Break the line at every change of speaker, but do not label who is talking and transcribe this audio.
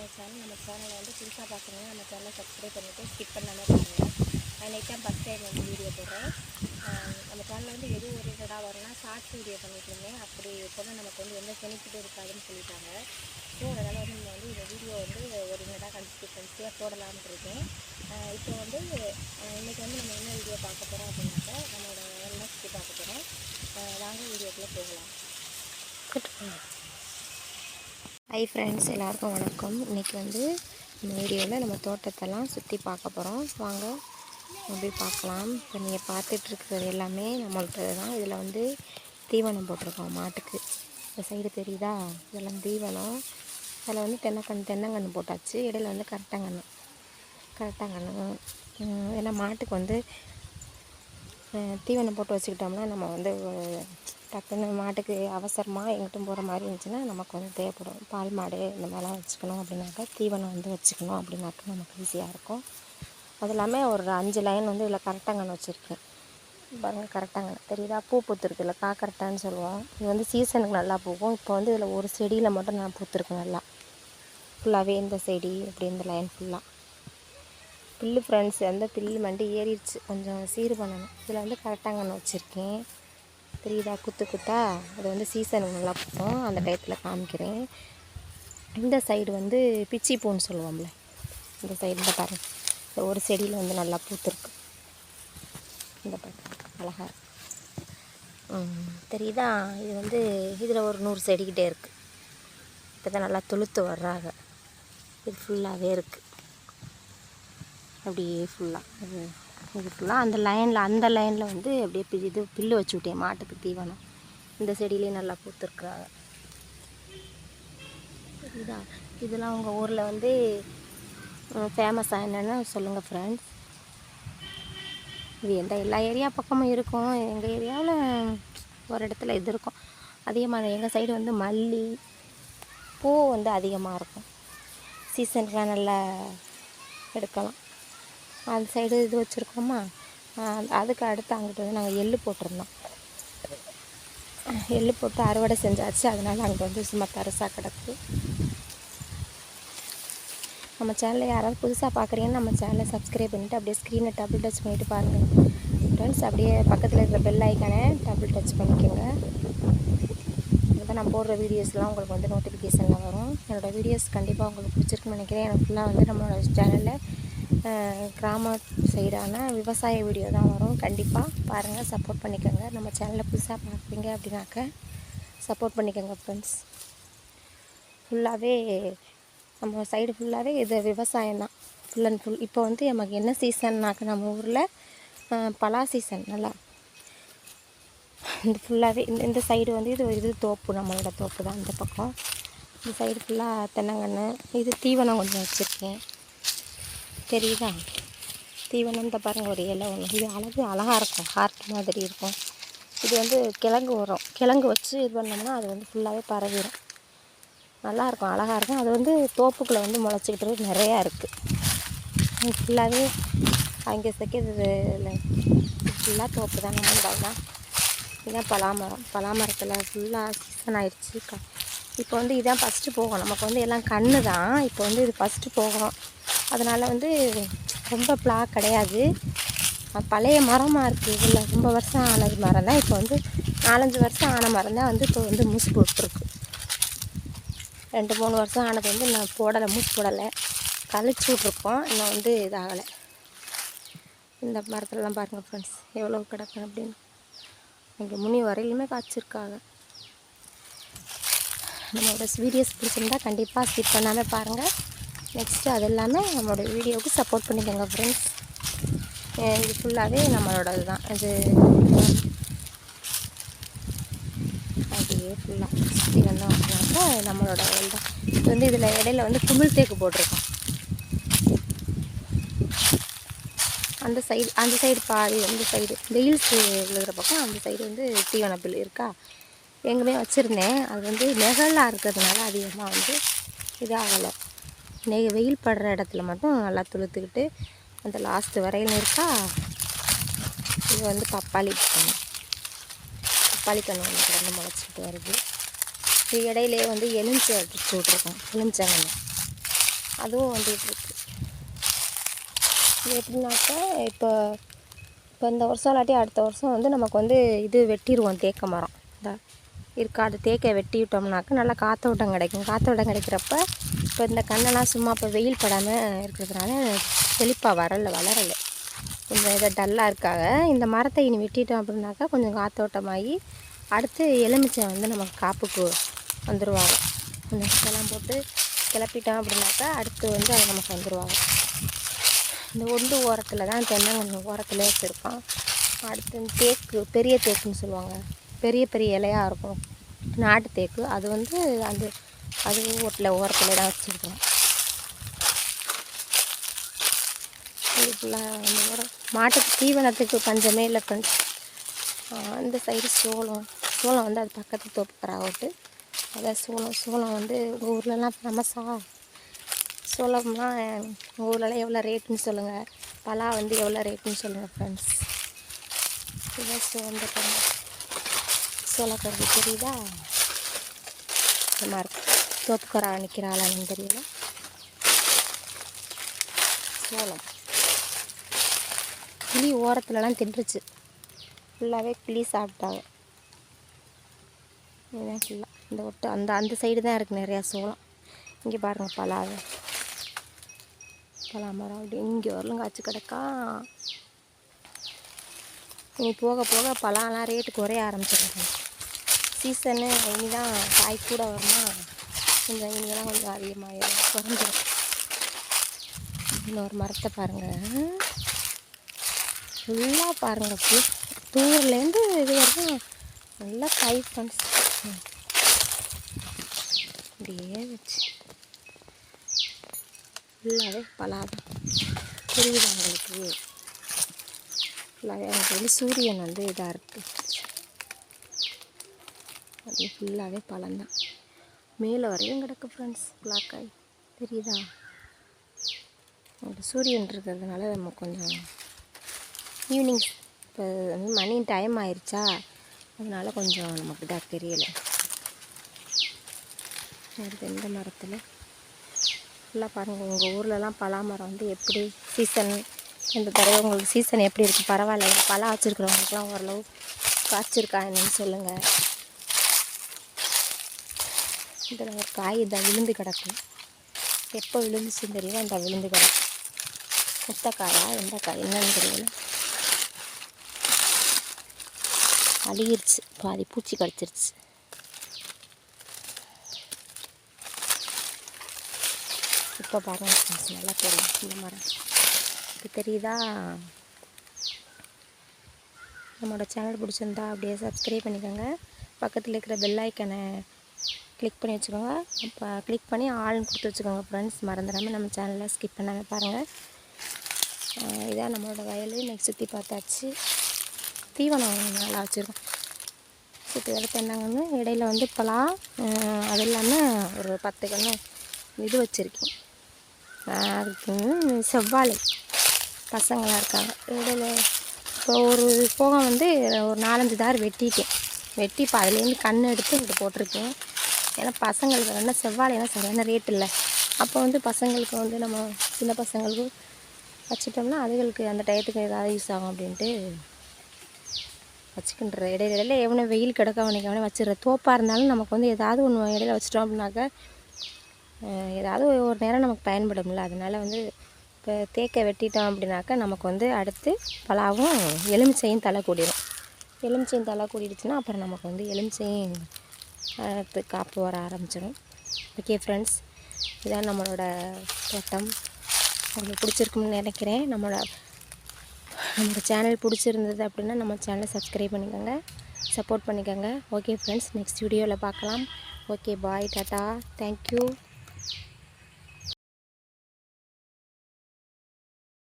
My channel. நம்ம சேனலை வந்து புதுசாக பார்க்கணும், நம்ம சேனலை சப்ஸ்கிரைப் பண்ணிவிட்டு ஸ்கிப் பண்ணாமல் பாருங்கள். நான் நெக்ஸ்ட் டைம் ஃபஸ்ட் டைம் வந்து வீடியோ போடுறேன். நம்ம சேனலில் வந்து எது ஓரியன்டாக வரும்னா ஷார்ட்ஸ் வீடியோ பண்ணிட்டு இருந்தேன். அப்படி போனால் நமக்கு வந்து எந்த பெனிஃபிட்டும் இருக்காதுன்னு சொல்லிட்டாங்க. ஸோ அதனால் வந்து நம்ம வந்து இந்த வீடியோ வந்து ஓரியன்டாக கன்சிஸ்டன்சியாக போடலாம்னு இருக்கேன். இப்போ வந்து இன்றைக்கி வந்து நம்ம என்ன வீடியோ பார்க்க போகிறோம் அப்படின்னாக்கா நம்மளோட வேலை சுற்றி பார்க்க போகிறோம். வாங்க வீடியோக்குள்ளே போகலாம். ஹை ஃப்ரெண்ட்ஸ், எல்லாருக்கும் வணக்கம். இன்றைக்கி வந்து இந்த வீடியோவில் நம்ம தோட்டத்தெல்லாம் சுற்றி பார்க்க போகிறோம். வாங்க போய் பார்க்கலாம். இப்போ நீங்கள் பார்த்துட்ருக்கிறது எல்லாமே நம்மள்கிட்ட தான். இதில் வந்து தீவனம் போட்டிருக்கோம் மாட்டுக்கு. இந்த சைடு தெரியுதா, இதெல்லாம் தீவனம். அதில் வந்து தென்னங்கன்று போட்டாச்சு. இடையில வந்து கரெக்டாங்கன்று ஏன்னா மாட்டுக்கு வந்து தீவனம் போட்டு வச்சுக்கிட்டோம்னா நம்ம வந்து டக்குன்னு மாட்டுக்கு அவசரமாக எங்கிட்டும் போகிற மாதிரி இருந்துச்சுன்னா நமக்கு வந்து தேவைப்படும். பால் மாடு இந்த மாதிரிலாம் வச்சுக்கணும் அப்படின்னாக்கா தீவனம் வந்து வச்சுக்கணும் அப்படின்னாக்கா நமக்கு ஈஸியாக இருக்கும். அது இல்லாமல் ஒரு 5 லைன் வந்து இதில் கரெக்டாங்கன்று வச்சுருக்கேன். பாருங்கள், கரெக்டாங்கன்று தெரியுதா, பூ பூத்துருக்கு. இல்லை கரெக்டான்னு சொல்லுவோம். இது வந்து சீசனுக்கு நல்லா பூக்கும். இப்போ வந்து இதில் ஒரு செடியில் மட்டும் நான் பூத்துருக்கு நல்லா. ஃபுல்லாகவே இந்த செடி இப்படி இந்த லைன் ஃபுல்லாக புல்லு ஃப்ரெண்ட்ஸ். அந்த புல்லு மண்டி ஏறிடுச்சு, கொஞ்சம் சீர் பண்ணணும். இதில் வந்து கரெக்டாங்கன்று வச்சுருக்கேன். தெரியுதா, குத்தா அது வந்து சீசனுக்கு நல்லா பூக்கும். அந்த டயத்தில் காமிக்கிறேன். இந்த சைடு வந்து பிச்சி பூன்னு சொல்லுவோம்ல, இந்த சைடில் பாருங்கள். இந்த ஒரு செடியில் வந்து நல்லா பூத்துருக்கு. இந்த பாருங்க, அழகாக தெரியுதா. இது வந்து இதில் ஒரு 100 செடிக்கிட்டே இருக்குது. இப்போ தான் நல்லா துளுத்து வர்றாங்க. இது ஃபுல்லாகவே இருக்குது அப்படியே ஃபுல்லாக. இது ஃபுல்லாக அந்த லைனில் வந்து அப்படியே இது புல்லு வச்சு விட்டேன் மாட்டுக்கு தீவனம். இந்த செடியிலே நல்லா பூத்துருக்குறாங்க. இதுதா, இதெல்லாம் உங்கள் ஊரில் வந்து ஃபேமஸாக என்னென்னு சொல்லுங்கள் ஃப்ரெண்ட்ஸ். இது எல்லா ஏரியா பக்கமும் இருக்கும். எங்கள் ஏரியாவில் ஒரு இடத்துல இது இருக்கும். அதிகமாக எங்கள் சைடு வந்து மல்லி பூ வந்து அதிகமாக இருக்கும். சீசனுக்குலாம் நல்லா எடுக்கலாம். அந்த சைடு இது வச்சுருக்கோமா, அதுக்கு அடுத்து அங்கிட்டு வந்து நாங்கள் எள்ளு போட்டிருந்தோம். எள்ளு போட்டு அறுவடை செஞ்சாச்சு. அதனால் அங்கே வந்து சும்மா தரிசாக கிடக்கு. நம்ம சேனலில் யாராவது புதுசாக பார்க்குறீங்கன்னு நம்ம சேனலை சப்ஸ்கிரைப் பண்ணிவிட்டு அப்படியே ஸ்க்ரீனை டபுள் டச் பண்ணிவிட்டு பாருங்கள் ஃப்ரெண்ட்ஸ். அப்படியே பக்கத்தில் இருக்கிற பெல் ஐக்கானை டபுள் டச் பண்ணிக்கோங்க. அப்போ நான் போடுற வீடியோஸ்லாம் உங்களுக்கு வந்து நோட்டிஃபிகேஷனில் வரும். என்னோடய வீடியோஸ் கண்டிப்பாக உங்களுக்கு பிடிச்சிருக்குன்னு நினைக்கிறேன். எனக்கு ஃபுல்லாக வந்து நம்மளோட சேனலில் கிராம சைடான விவசாய வீடியோ தான் வரும். கண்டிப்பாக பாருங்கள், சப்போர்ட் பண்ணிக்கோங்க. நம்ம சேனலில் புதுசாக பார்க்குறீங்க அப்படின்னாக்க சப்போர்ட் பண்ணிக்கோங்க ஃப்ரெண்ட்ஸ். ஃபுல்லாகவே நம்ம சைடு ஃபுல்லாகவே இது விவசாயம் தான், ஃபுல் அண்ட் ஃபுல். இப்போ வந்து நமக்கு என்ன சீசன்னாக்க நம்ம ஊரில் பலா சீசன். நல்லா இந்த ஃபுல்லாகவே இந்த சைடு வந்து இது தோப்பு, நம்மளோட தோப்பு தான் இந்த பக்கம். இந்த சைடு ஃபுல்லாக தென்னங்கன்று. இது தீவனம் கொஞ்சம் வச்சுருக்கேன், தெரியுதா. தீவனம் இந்த பாருங்கள், ஒரு இலை ஒன்று. இது அழகாக இருக்கும், ஹார்ட் மாதிரி இருக்கும். இது வந்து கிழங்கு வரும். கிழங்கு வச்சு இது பண்ணோம்னா அது வந்து ஃபுல்லாகவே பரவிடும். நல்லாயிருக்கும், அழகாக இருக்கும். அது வந்து தோப்புக்குள்ளே வந்து முளைச்சிக்கிட்டு நிறையா இருக்குது. இது ஃபுல்லாகவே அங்கே இது ஃபுல்லாக தோப்பு தான் நம்மளோட. இதுதான் பலாமரத்தில் ஃபுல்லாக சீசன் ஆயிடுச்சு. இப்போ வந்து இதுதான் ஃபஸ்ட்டு போகும். நமக்கு வந்து எல்லாம் கன்று தான். இப்போ வந்து இது ஃபஸ்ட்டு போகும். அதனால் வந்து ரொம்ப பிளாக் கிடையாது, பழைய மரமாக இருக்குது. இதில் ரொம்ப வருஷம் ஆனது மரம் தான். இப்போ வந்து 4-5 வருஷம் ஆன மரம் தான் வந்து இப்போ வந்து மூசு போட்டுருக்கு. 2-3 வருஷம் ஆனது வந்து நான் போடலை, மூசு போடலை, கழிச்சு விட்ருக்கோம். இன்னும் வந்து இதாகலை. இந்த மரத்துலலாம் பாருங்கள் ஃப்ரெண்ட்ஸ், எவ்வளோ கிடக்கும் அப்படின்னு. இங்கே முனி வரையிலுமே காய்ச்சிருக்காங்க. நம்மளோட வீடியோஸ் பிடிச்சிருந்தா கண்டிப்பாக ஸ்கிப் பண்ணாமல் பாருங்கள். நெக்ஸ்ட்டு அது எல்லாமே நம்மளோட வீடியோவுக்கு சப்போர்ட் பண்ணிக்கோங்க ஃப்ரெண்ட்ஸ். இது ஃபுல்லாகவே நம்மளோடது தான். இது அப்படியே ஃபுல்லாக சுற்றி வந்தோம் அப்படின்னாக்கா நம்மளோட வயல் தான். இது வந்து இதில் இடையில வந்து குமிழ் தேக்கு போட்டிருக்கோம். அந்த சைடு பாதி, அந்த சைடு வெயில்ஸ் விழுகிற பக்கம் அந்த சைடு வந்து தீவனப்பில் இருக்கா, எங்குமே வச்சுருந்தேன். அது வந்து நெகலாக இருக்கிறதுனால அதிகமாக வந்து இதாகலை. வெயில் படுற இடத்துல மட்டும் நல்லா துளுத்துக்கிட்டு அந்த லாஸ்ட்டு வரையிலும் இருக்கா. இது வந்து பப்பாளி கன்று ஒன்று கிடந்து முளைச்சிக்கிட்டு வருது. இது இடையிலே வந்து எலுமிச்சை அடிச்சு விட்ருக்கோம், எலுமிச்சங்கன்று. அதுவும் வந்துகிட்ருக்கு. இது எப்படின்னாக்கா இப்போ இந்த வருஷம் இல்லாட்டி அடுத்த வருஷம் வந்து நமக்கு வந்து இது வெட்டிடுவோம் தேக்க மரம். இந்த இருக்காது தேக்கை வெட்டி விட்டோம்னாக்கா நல்லா காற்றோட்டம் கிடைக்கும். காற்றோட்டம் கிடைக்கிறப்ப இப்போ இந்த கண்ணெல்லாம் சும்மா இப்போ வெயில் படாமல் இருக்கிறதுனால செழிப்பாக வளரலை. கொஞ்சம் இதை டல்லாக இருக்காங்க. இந்த மரத்தை இனி வெட்டிட்டோம் அப்படின்னாக்கா கொஞ்சம் காற்றோட்டமாகி அடுத்து எலுமிச்சை வந்து நமக்கு காப்புக்கு வந்துடுவாங்க. இந்த இதெல்லாம் போட்டு கிளப்பிட்டோம் அப்படின்னாக்கா அடுத்து வந்து அது நமக்கு வந்துடுவாங்க. இந்த ஒன்று ஓரத்தில் தான் தென்னங்கன்று ஓரத்தில் வச்சுருக்கோம். அடுத்து தேக்கு, பெரிய தேக்குன்னு சொல்லுவாங்க, பெரிய பெரிய இலையாக இருக்கும் நாட்டு தேக்கு. அது வந்து அது ஓரத்தில் தான் வச்சுருக்கோம். இது ஃபுல்லாக அந்த ஓரம் மாட்டுக்கு தீவனத்துக்கு பஞ்சமே இல்லை ஃப்ரெண்ட்ஸ். இந்த சைடு சோளம் வந்து அது பக்கத்து தோப்புக்கரா விட்டு அதான் சோளம் வந்து உங்கள் ஊர்லலாம் ஃபேமஸாக சோளம்லாம் உங்கள் ஊர்லலாம் எவ்வளோ ரேட்டுன்னு சொல்லுங்கள். பலா வந்து எவ்வளோ ரேட்டுன்னு சொல்லுங்கள் ஃப்ரெண்ட்ஸ். இதான் சோளக்கருது தெரியுதா? இந்த மாதிரி தோப்புக்கரா நிற்கிறாளான்னு தெரியல. சோளம் கிளி ஓரத்துலலாம் தின்றுச்சு. ஃபுல்லாகவே கிளி சாப்பிட்டாங்க. இதுதான் ஃபுல்லாக இந்த ஒட்டு அந்த சைடு தான் இருக்குது நிறையா சோளம். இங்கே பாருங்கள் பலா மரம் அப்படி இங்கே வரலும் காய்ச்சி கிடக்கா. இனி போக போக பலாலாம் ரேட்டு குறைய ஆரம்பிச்சிருக்காங்க. சீசனு இனிதான் காய் கூட வருமா, கொஞ்சம் இனியெல்லாம் கொஞ்சம் அதிகமாக குறைஞ்சிடும். இன்னொரு மரத்தை பாருங்கள், ஃபுல்லாக பாருங்கள், தூர்லேருந்து இது வரைக்கும் நல்லா காய் ஃப்ரெண்ட்ஸ். அப்படியே வச்சு ஃபுல்லாகவே பலாதான் புரியுது உங்களுக்கு. ஃபுல்லாகவே எனக்கு வந்து சூரியன் வந்து இதாக இருக்குது. அது ஃபுல்லாகவே பழம்தான். மேலே வரையும் கிடக்கு ஃப்ரெண்ட்ஸ் பிளாக்காய் தெரியுதா? உங்களுக்கு சூரியன் இருக்கிறதுனால நம்ம கொஞ்சம் ஈவினிங் இப்போ மணி டைம் ஆயிடுச்சா, அதனால் கொஞ்சம் நமக்கு இதாக தெரியலை. அடுத்து இந்த மரத்தில் ஃபுல்லாக பாருங்கள். உங்கள் ஊர்லலாம் பலா மரம் வந்து எப்படி சீசன், இந்த தடவை உங்களுக்கு சீசன் எப்படி இருக்குது? பரவாயில்ல, பலா வச்சுருக்கிறவங்களுக்குலாம் ஓரளவு காய்ச்சிருக்கா என்னன்னு சொல்லுங்கள். இதில் ஒரு காய் இதை விழுந்து கிடக்கும். எப்போ விழுந்துச்சுன்னு தெரியல, அந்த விழுந்து கிடக்கும். முட்டைக்காயா எந்த காய் என்னன்னு தெரியல, அழுகிருச்சு, பாதி பூச்சி கடிச்சிருச்சு. இப்போ பாருங்கள் நல்லா தெரியும் இந்த மரம். இப்போ தெரியுதா? நம்மளோட சேனல் பிடிச்சிருந்தா அப்படியே சப்ஸ்கிரைப் பண்ணிக்கோங்க. பக்கத்தில் இருக்கிற பெல் ஐக்கனை கிளிக் பண்ணி வச்சுக்கோங்க. அப்போ கிளிக் பண்ணி ஆள்னு கொடுத்து வச்சுக்கோங்க ஃப்ரெண்ட்ஸ். மறந்துடாமல் நம்ம சேனலில் ஸ்கிப் பண்ணாமல் பாருங்கள். இதான் நம்மளோட வயல். இன்னைக்கு சுற்றி பார்த்தாச்சு. தீவனம் நல்லா வச்சுருக்கோம். சுற்றி வர தென்னாங்கன்னு இடையில வந்து பலா, அது இல்லாமல் ஒரு 10 கன்று இது வச்சுருக்கேன். அதுக்கு செவ்வாழை பசங்களாம் இருக்காங்க. இடையில இப்போ ஒரு போகம் வந்து ஒரு 4-5 தார் வெட்டிட்டேன். வெட்டி இப்போ அதுலேருந்து கண் எடுத்து இங்கிட்டு போட்டிருக்கேன். ஏன்னா பசங்களுக்கு வேணால் செவ்வாழைனா சரியான ரேட் இல்லை. அப்போ வந்து பசங்களுக்கு வந்து நம்ம சின்ன பசங்களுக்கு வச்சுட்டோம்னா அதுகளுக்கு அந்த டயத்துக்கு ஏதாவது யூஸ் ஆகும் அப்படின்ட்டு வச்சுக்கின்ற. இடையில எவனோ வெயில் கிடக்க அவனுக்கு வச்சுடுற. தோப்பாக இருந்தாலும் நமக்கு வந்து ஏதாவது ஒன்று இடையில வச்சிட்டோம் அப்படின்னாக்கா ஏதாவது ஒரு நேரம் நமக்கு பயன்படும்ல. அதனால் வந்து இப்போ தேக்கை வெட்டிட்டோம் அப்படின்னாக்கா நமக்கு வந்து அடுத்து பலாவும் எலுமிச்சையும் தலை கூடிடும். எலுமிச்சையும் தலை கூடிடுச்சுன்னா அப்புறம் நமக்கு வந்து எலுமிச்சையும் காப்பு வர ஆரம்பிச்சிடும். ஓகே ஃப்ரெண்ட்ஸ், இதான் நம்மளோட தோட்டம். உங்களுக்கு பிடிச்சிருக்குன்னு நினைக்கிறேன். நம்மளோட சேனல் பிடிச்சிருந்தது அப்படின்னா நம்ம சேனலை சப்ஸ்கிரைப் பண்ணிக்கோங்க, சப்போர்ட் பண்ணிக்கோங்க. ஓகே ஃப்ரெண்ட்ஸ், நெக்ஸ்ட் வீடியோவில் பார்க்கலாம். ஓகே, பாய், டாட்டா, தேங்க்யூ.